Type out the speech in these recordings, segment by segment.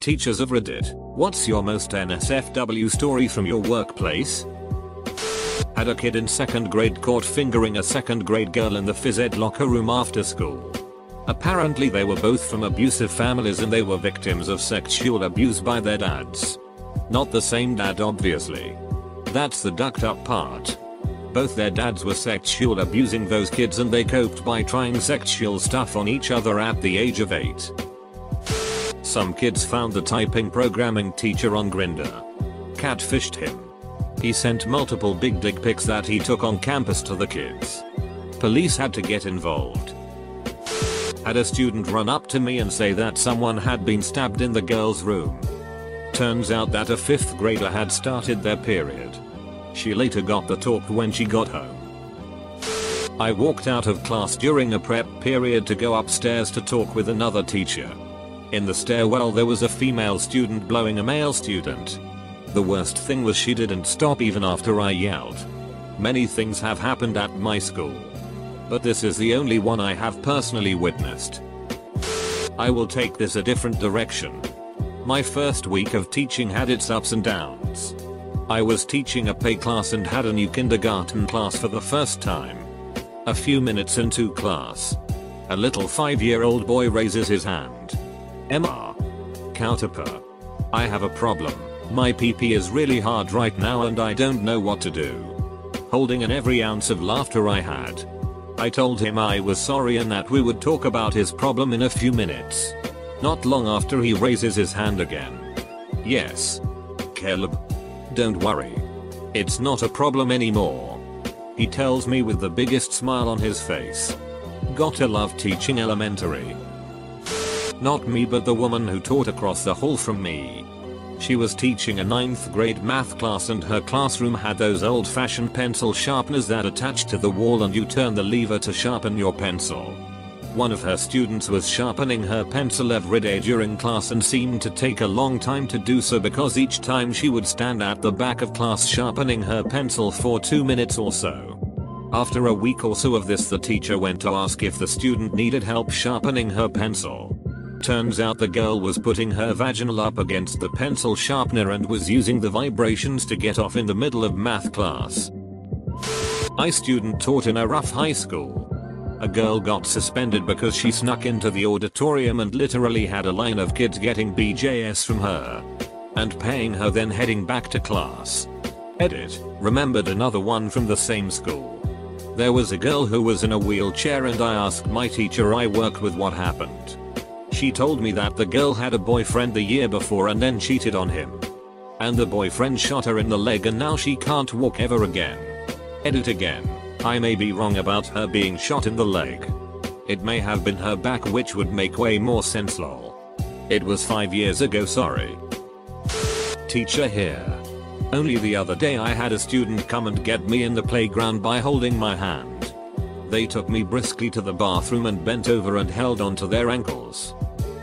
Teachers of Reddit, what's your most NSFW story from your workplace? Had a kid in 2nd grade caught fingering a 2nd grade girl in the phys ed locker room after school. Apparently they were both from abusive families and they were victims of sexual abuse by their dads. Not the same dad obviously. That's the ducked up part. Both their dads were sexual abusing those kids and they coped by trying sexual stuff on each other at the age of 8. Some kids found the typing programming teacher on Grindr. Catfished him. He sent multiple big dick pics that he took on campus to the kids. Police had to get involved. Had a student run up to me and say that someone had been stabbed in the girls' room. Turns out that a 5th grader had started their period. She later got the talk when she got home. I walked out of class during a prep period to go upstairs to talk with another teacher. In the stairwell there was a female student blowing a male student. The worst thing was she didn't stop even after I yelled. Many things have happened at my school, but this is the only one I have personally witnessed. I will take this a different direction. My first week of teaching had its ups and downs. I was teaching a PE class and had a new kindergarten class for the first time. A few minutes into class, a little 5-year-old boy raises his hand. MR. Counterpart. I have a problem. My PP is really hard right now and I don't know what to do. Holding in every ounce of laughter I had, I told him I was sorry and that we would talk about his problem in a few minutes. Not long after he raises his hand again. Yes, Caleb. Don't worry. It's not a problem anymore. He tells me with the biggest smile on his face. Gotta love teaching elementary. Not me but the woman who taught across the hall from me. She was teaching a 9th grade math class and her classroom had those old-fashioned pencil sharpeners that attach to the wall and you turn the lever to sharpen your pencil. One of her students was sharpening her pencil every day during class and seemed to take a long time to do so because each time she would stand at the back of class sharpening her pencil for 2 minutes or so. After a week or so of this, the teacher went to ask if the student needed help sharpening her pencil. Turns out the girl was putting her vaginal up against the pencil sharpener and was using the vibrations to get off in the middle of math class. My student taught in a rough high school. A girl got suspended because she snuck into the auditorium and literally had a line of kids getting BJS from her and paying her, then heading back to class. Edit. Remembered another one from the same school. There was a girl who was in a wheelchair and I asked my teacher I worked with what happened. She told me that the girl had a boyfriend the year before and then cheated on him. And the boyfriend shot her in the leg and now she can't walk ever again. Edit again. I may be wrong about her being shot in the leg. It may have been her back, which would make way more sense lol. It was 5 years ago, sorry. Teacher here. Only the other day I had a student come and get me in the playground by holding my hand. They took me briskly to the bathroom and bent over and held onto their ankles.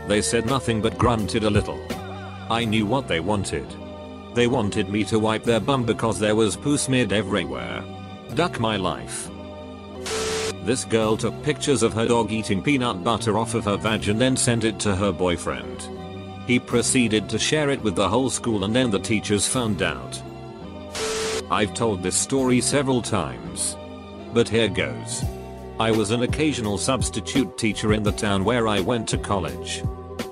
They said nothing but grunted a little. I knew what they wanted. They wanted me to wipe their bum because there was poo smeared everywhere. Duck my life. This girl took pictures of her dog eating peanut butter off of her vag and then sent it to her boyfriend. He proceeded to share it with the whole school and then the teachers found out. I've told this story several times, but here goes. I was an occasional substitute teacher in the town where I went to college.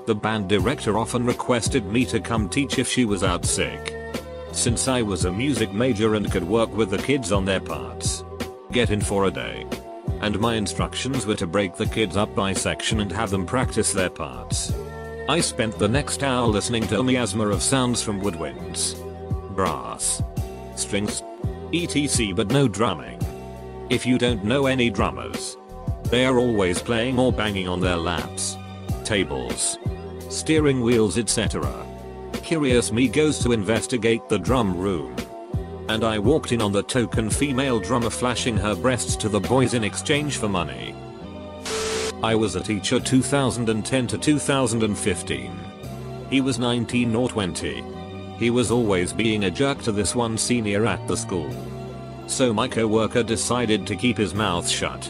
The band director often requested me to come teach if she was out sick. Since I was a music major and could work with the kids on their parts, get in for a day. And my instructions were to break the kids up by section and have them practice their parts. I spent the next hour listening to a miasma of sounds from woodwinds, brass, strings, etc. but no drumming. If you don't know any drummers, they are always playing or banging on their laps, tables, steering wheels, etc. Curious me goes to investigate the drum room. And I walked in on the token female drummer flashing her breasts to the boys in exchange for money. I was a teacher 2010 to 2015. He was 19 or 20. He was always being a jerk to this one senior at the school. So my co-worker decided to keep his mouth shut.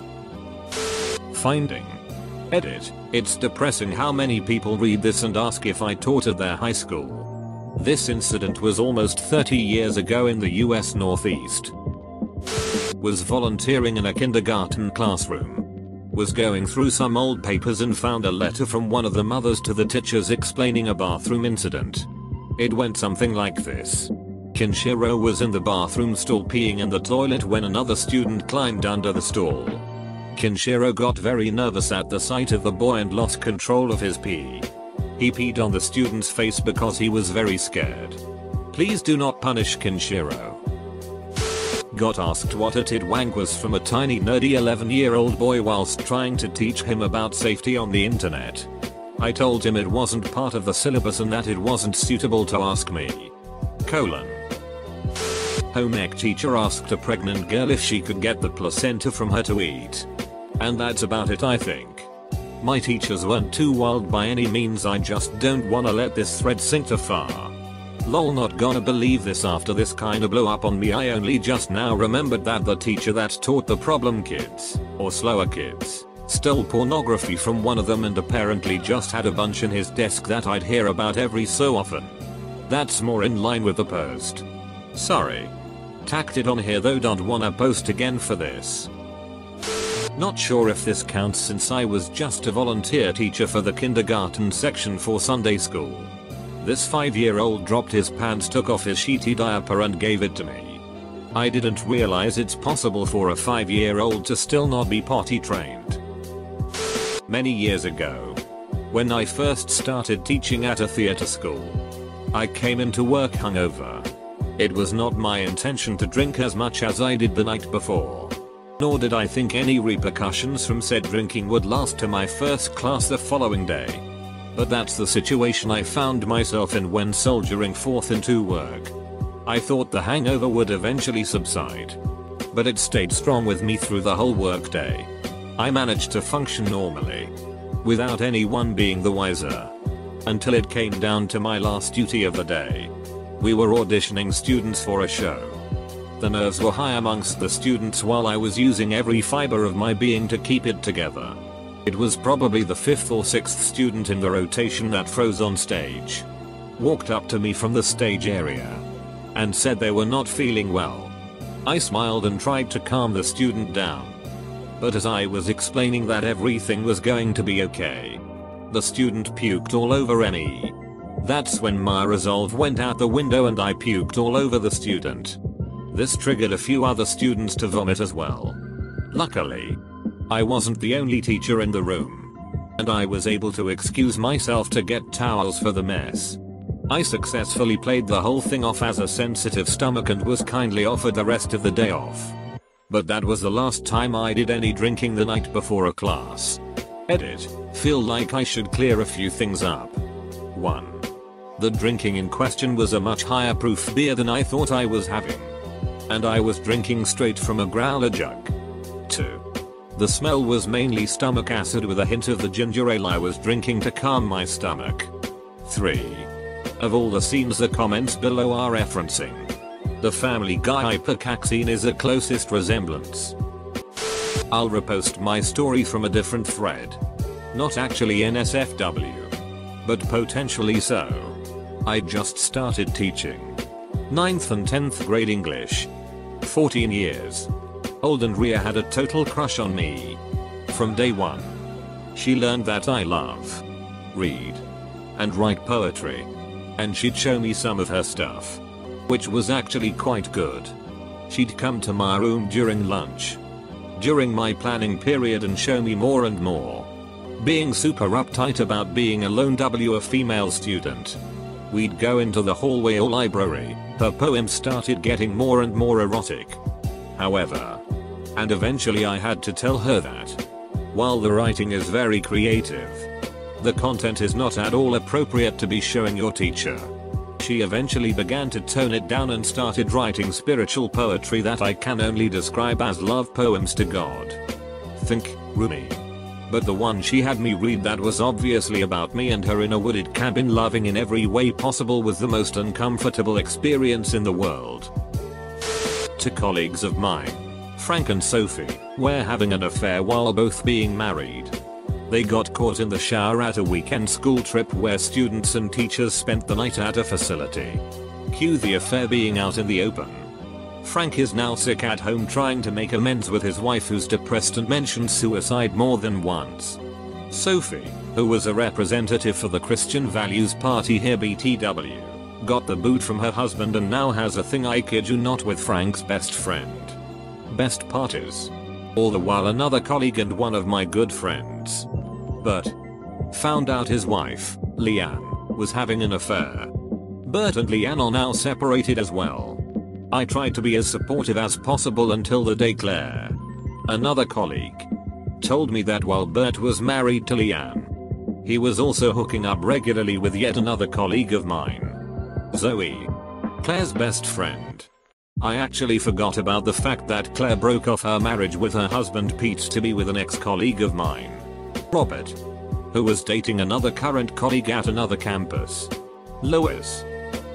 Finding. Edit. It's depressing how many people read this and ask if I taught at their high school. This incident was almost 30 years ago in the US Northeast. Was volunteering in a kindergarten classroom. Was going through some old papers and found a letter from one of the mothers to the teachers explaining a bathroom incident. It went something like this. Kinshiro was in the bathroom stall peeing in the toilet when another student climbed under the stall. Kinshiro got very nervous at the sight of the boy and lost control of his pee. He peed on the student's face because he was very scared. Please do not punish Kinshiro. Got asked what a tidwang was from a tiny nerdy 11-year-old boy whilst trying to teach him about safety on the internet. I told him it wasn't part of the syllabus and that it wasn't suitable to ask me. Home ec teacher asked a pregnant girl if she could get the placenta from her to eat. And that's about it, I think. My teachers weren't too wild by any means, I just don't wanna let this thread sink too far. Lol, not gonna believe this after this kinda blew up on me. I only just now remembered that the teacher that taught the problem kids, or slower kids, stole pornography from one of them and apparently just had a bunch in his desk that I'd hear about every so often. That's more in line with the post. Sorry. Tacked it on here though, don't wanna post again for this. Not sure if this counts since I was just a volunteer teacher for the kindergarten section for Sunday school. This 5-year-old dropped his pants, took off his sheety diaper and gave it to me. I didn't realize it's possible for a 5-year-old to still not be potty trained. Many years ago, when I first started teaching at a theater school, I came into work hungover. It was not my intention to drink as much as I did the night before. Nor did I think any repercussions from said drinking would last to my first class the following day. But that's the situation I found myself in when soldiering forth into work. I thought the hangover would eventually subside. But it stayed strong with me through the whole workday. I managed to function normally, without anyone being the wiser. Until it came down to my last duty of the day. We were auditioning students for a show. The nerves were high amongst the students while I was using every fiber of my being to keep it together. It was probably the 5th or 6th student in the rotation that froze on stage. Walked up to me from the stage area and said they were not feeling well. I smiled and tried to calm the student down. But as I was explaining that everything was going to be okay, the student puked all over me. That's when my resolve went out the window and I puked all over the student. This triggered a few other students to vomit as well. Luckily, I wasn't the only teacher in the room, and I was able to excuse myself to get towels for the mess. I successfully played the whole thing off as a sensitive stomach and was kindly offered the rest of the day off. But that was the last time I did any drinking the night before a class. Edit. Feel like I should clear a few things up. 1. The drinking in question was a much higher proof beer than I thought I was having. And I was drinking straight from a growler jug. 2. The smell was mainly stomach acid with a hint of the ginger ale I was drinking to calm my stomach. 3. Of all the scenes the comments below are referencing, the Family Guy hypercaxine is the closest resemblance. I'll repost my story from a different thread. Not actually NSFW, but potentially so. I just started teaching 9th and 10th grade English. 14 years old, and Ria had a total crush on me. From day one. She learned that I love, read, and write poetry. And she'd show me some of her stuff, which was actually quite good. She'd come to my room during lunch, during my planning period, and show me more and more. Being super uptight about being a lone a female student. We'd go into the hallway or library. Her poems started getting more and more erotic. However, and eventually I had to tell her that, while the writing is very creative, the content is not at all appropriate to be showing your teacher. She eventually began to tone it down and started writing spiritual poetry that I can only describe as love poems to God. Think Rumi. But the one she had me read that was obviously about me and her in a wooded cabin, loving in every way possible, was the most uncomfortable experience in the world. To colleagues of mine, Frank and Sophie, were having an affair while both being married. They got caught in the shower at a weekend school trip where students and teachers spent the night at a facility. Cue the affair being out in the open. Frank is now sick at home trying to make amends with his wife, who's depressed and mentioned suicide more than once. Sophie, who was a representative for the Christian Values Party here BTW, got the boot from her husband and now has a thing, I kid you not, with Frank's best friend. Best part is, all the while another colleague and one of my good friends, Bert, found out his wife, Leanne, was having an affair. Bert and Leanne are now separated as well. I tried to be as supportive as possible until the day Claire, another colleague, told me that while Bert was married to Leanne, he was also hooking up regularly with yet another colleague of mine, Zoe, Claire's best friend. I actually forgot about the fact that Claire broke off her marriage with her husband Pete to be with an ex-colleague of mine, Robert, who was dating another current colleague at another campus, Lois.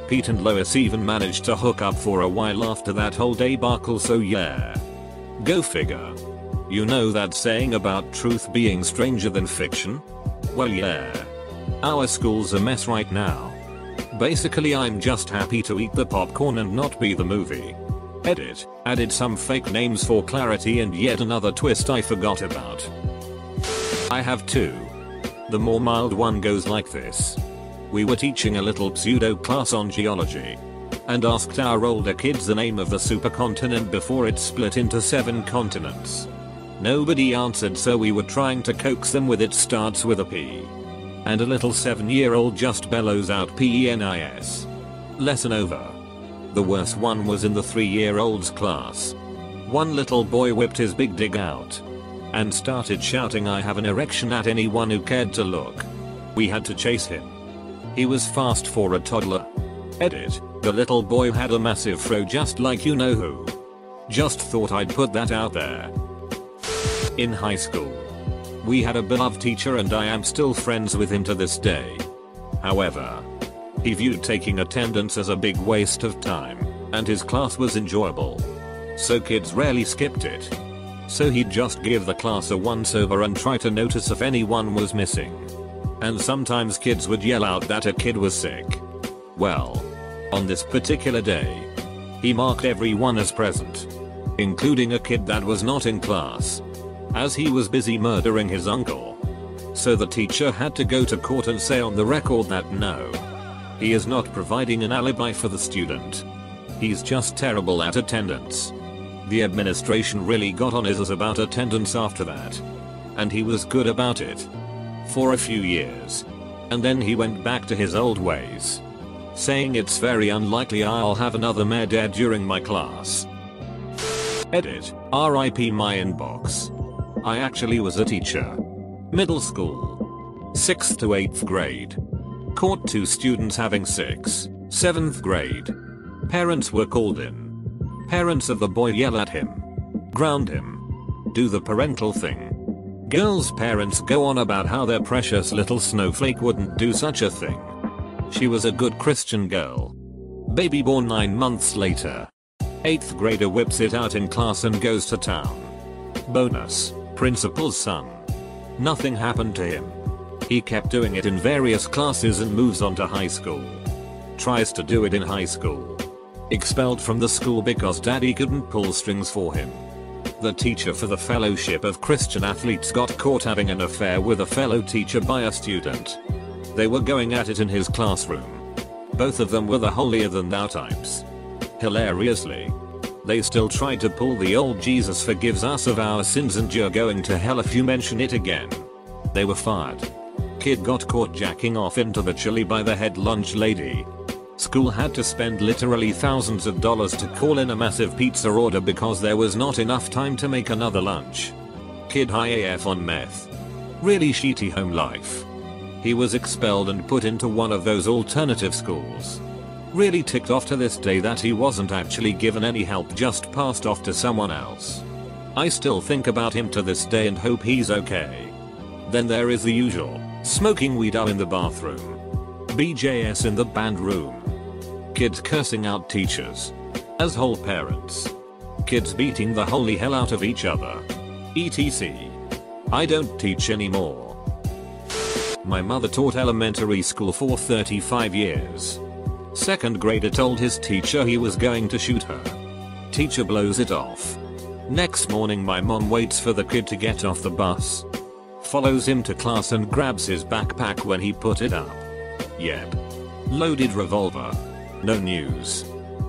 Pete and Lois even managed to hook up for a while after that whole debacle, so yeah. Go figure. You know that saying about truth being stranger than fiction? Well yeah. Our school's a mess right now. Basically I'm just happy to eat the popcorn and not be the movie. Edit, added some fake names for clarity and yet another twist I forgot about. I have two. The more mild one goes like this. We were teaching a little pseudo class on geology and asked our older kids the name of the supercontinent before it split into 7 continents. Nobody answered, so we were trying to coax them with it starts with a P. And a little 7-year-old just bellows out PENIS. Lesson over. The worst one was in the 3-year-old's class. One little boy whipped his big dig out and started shouting I have an erection at anyone who cared to look. We had to chase him. He was fast for a toddler. Edit, the little boy had a massive fro just like you know who. Just thought I'd put that out there. In high school, we had a beloved teacher and I am still friends with him to this day. However, he viewed taking attendance as a big waste of time, and his class was enjoyable, so kids rarely skipped it. So he'd just give the class a once over and try to notice if anyone was missing. And sometimes kids would yell out that a kid was sick. Well, on this particular day, he marked everyone as present, including a kid that was not in class, as he was busy murdering his uncle. So the teacher had to go to court and say on the record that no, he is not providing an alibi for the student. He's just terrible at attendance. The administration really got on his ass about attendance after that, and he was good about it for a few years. And then he went back to his old ways, saying it's very unlikely I'll have another mare dead during my class. Edit, RIP my inbox. I actually was a teacher. Middle school. 6th to 8th grade. Caught 2 students having sex. 7th grade. Parents were called in. Parents of the boy yell at him, ground him, do the parental thing. Girl's parents go on about how their precious little snowflake wouldn't do such a thing. She was a good Christian girl. Baby born 9 months later. 8th grader whips it out in class and goes to town. Bonus, principal's son. Nothing happened to him. He kept doing it in various classes and moves on to high school. Tries to do it in high school. Expelled from the school because daddy couldn't pull strings for him. The teacher for the Fellowship of Christian Athletes got caught having an affair with a fellow teacher by a student. They were going at it in his classroom. Both of them were the holier than thou types. Hilariously, they still tried to pull the old Jesus forgives us of our sins and you're going to hell if you mention it again. They were fired. Kid got caught jacking off into the chili by the head lunch lady. School had to spend literally thousands of dollars to call in a massive pizza order because there was not enough time to make another lunch. Kid high AF on meth. Really shitty home life. He was expelled and put into one of those alternative schools. Really ticked off to this day that he wasn't actually given any help, just passed off to someone else. I still think about him to this day and hope he's okay. Then there is the usual, smoking weed in the bathroom. BJS in the band room. Kids cursing out teachers. As whole parents. Kids beating the holy hell out of each other. etc. I don't teach anymore. My mother taught elementary school for 35 years. Second grader told his teacher he was going to shoot her. Teacher blows it off. Next morning my mom waits for the kid to get off the bus. Follows him to class and grabs his backpack when he put it up. Yep. Loaded revolver. No news.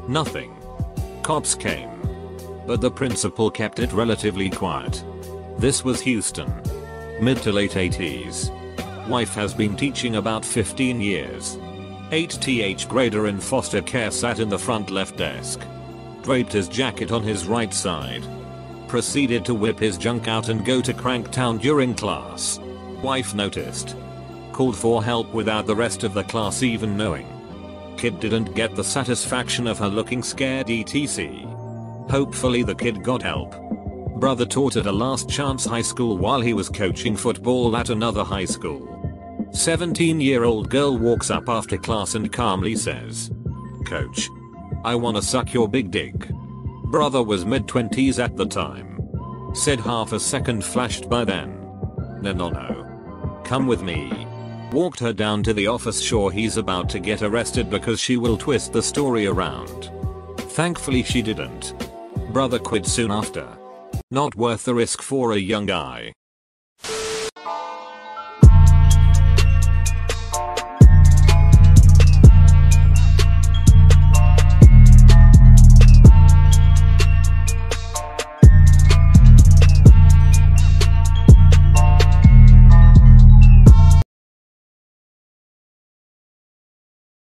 Nothing. Cops came. But the principal kept it relatively quiet. This was Houston. Mid to late 80s. Wife has been teaching about 15 years. 8th grader in foster care sat in the front left desk. Draped his jacket on his right side. Proceeded to whip his junk out and go to Cranktown during class. Wife noticed. Called for help without the rest of the class even knowing. Kid didn't get the satisfaction of her looking scared etc. Hopefully the kid got help. Brother taught at a last chance high school while he was coaching football at another high school. 17-year-old girl walks up after class and calmly says, "Coach, I wanna suck your big dick." Brother was mid-20s at the time. Said half a second flashed by then. No. Come with me. Walked her down to the office sure he's about to get arrested because she will twist the story around. Thankfully she didn't. Brother quit soon after. Not worth the risk for a young guy.